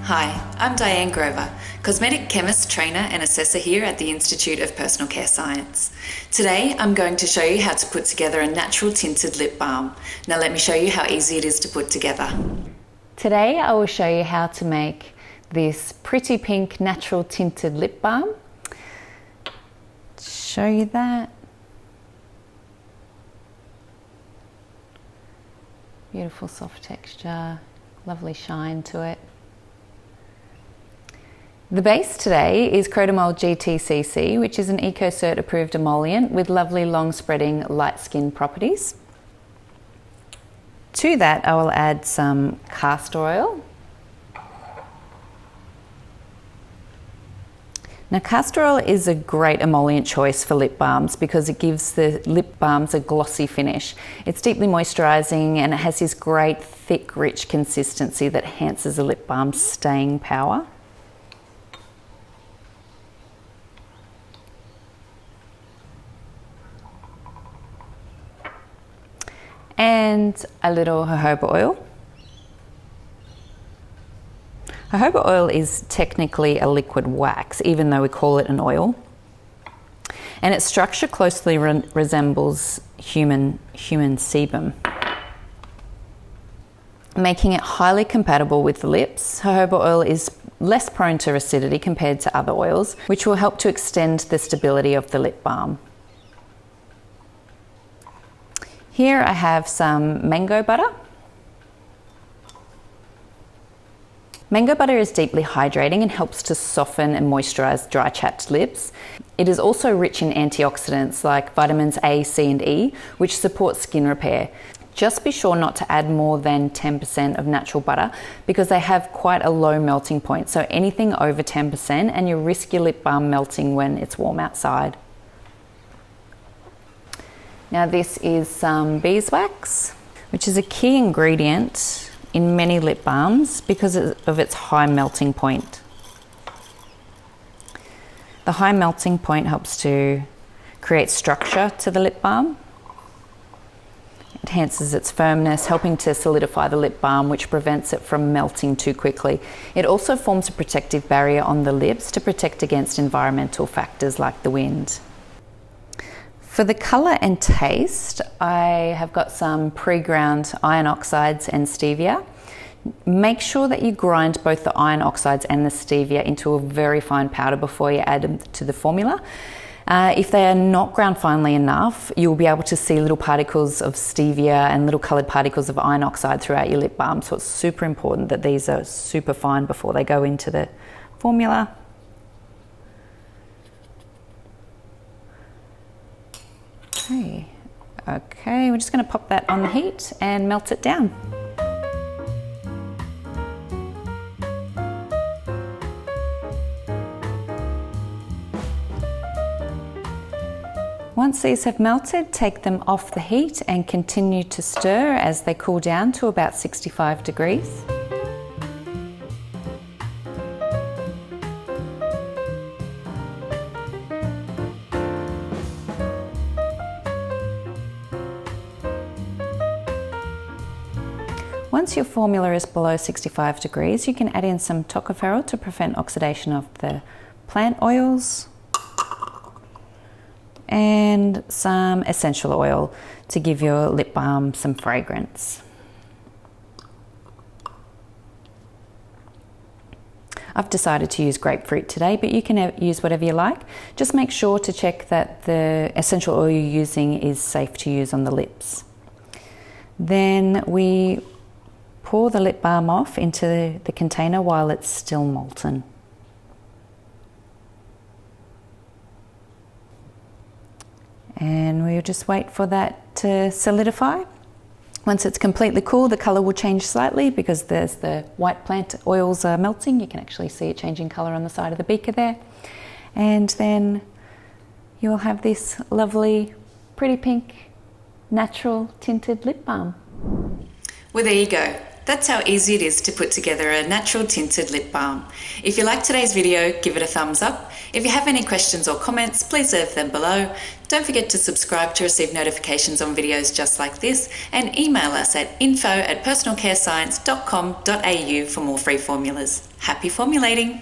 Hi, I'm Diane Grover, Cosmetic Chemist, Trainer and Assessor here at the Institute of Personal Care Science. Today I'm going to show you how to put together a natural tinted lip balm. Now let me show you how easy it is to put together. Today I will show you how to make this pretty pink natural tinted lip balm. Show you that. Beautiful soft texture, lovely shine to it. The base today is Crotamol GTCC, which is an EcoCert approved emollient with lovely long spreading light skin properties. To that I will add some castor oil. Now castor oil is a great emollient choice for lip balms because it gives the lip balms a glossy finish. It's deeply moisturising and it has this great thick rich consistency that enhances the lip balm's staying power. And a little jojoba oil. Jojoba oil is technically a liquid wax, even though we call it an oil. And its structure closely resembles human sebum, making it highly compatible with the lips. Jojoba oil is less prone to acidity compared to other oils, which will help to extend the stability of the lip balm. Here I have some mango butter. Mango butter is deeply hydrating and helps to soften and moisturise dry chapped lips. It is also rich in antioxidants like vitamins A, C and E, which support skin repair. Just be sure not to add more than 10% of natural butter because they have quite a low melting point, so anything over 10% and you risk your lip balm melting when it's warm outside. Now this is some beeswax, which is a key ingredient in many lip balms because of its high melting point. The high melting point helps to create structure to the lip balm. It enhances its firmness, helping to solidify the lip balm, which prevents it from melting too quickly. It also forms a protective barrier on the lips to protect against environmental factors like the wind. For the colour and taste, I have got some pre-ground iron oxides and stevia. Make sure that you grind both the iron oxides and the stevia into a very fine powder before you add them to the formula. If they are not ground finely enough, you'll be able to see little particles of stevia and little coloured particles of iron oxide throughout your lip balm. So it's super important that these are super fine before they go into the formula. Okay, we're just going to pop that on the heat and melt it down. Once these have melted, take them off the heat and continue to stir as they cool down to about 65 degrees. Once your formula is below 65 degrees, you can add in some tocopherol to prevent oxidation of the plant oils and some essential oil to give your lip balm some fragrance. I've decided to use grapefruit today, but you can use whatever you like. Just make sure to check that the essential oil you're using is safe to use on the lips. Then we pour the lip balm off into the container while it's still molten. And we'll just wait for that to solidify. Once it's completely cool, the colour will change slightly because there's the white plant oils are melting. You can actually see it changing colour on the side of the beaker there. And then you'll have this lovely, pretty pink, natural tinted lip balm. Well, there you go. That's how easy it is to put together a natural tinted lip balm. If you liked today's video, give it a thumbs up. If you have any questions or comments, please leave them below. Don't forget to subscribe to receive notifications on videos just like this, and email us at info@personalcarescience.com.au for more free formulas. Happy formulating!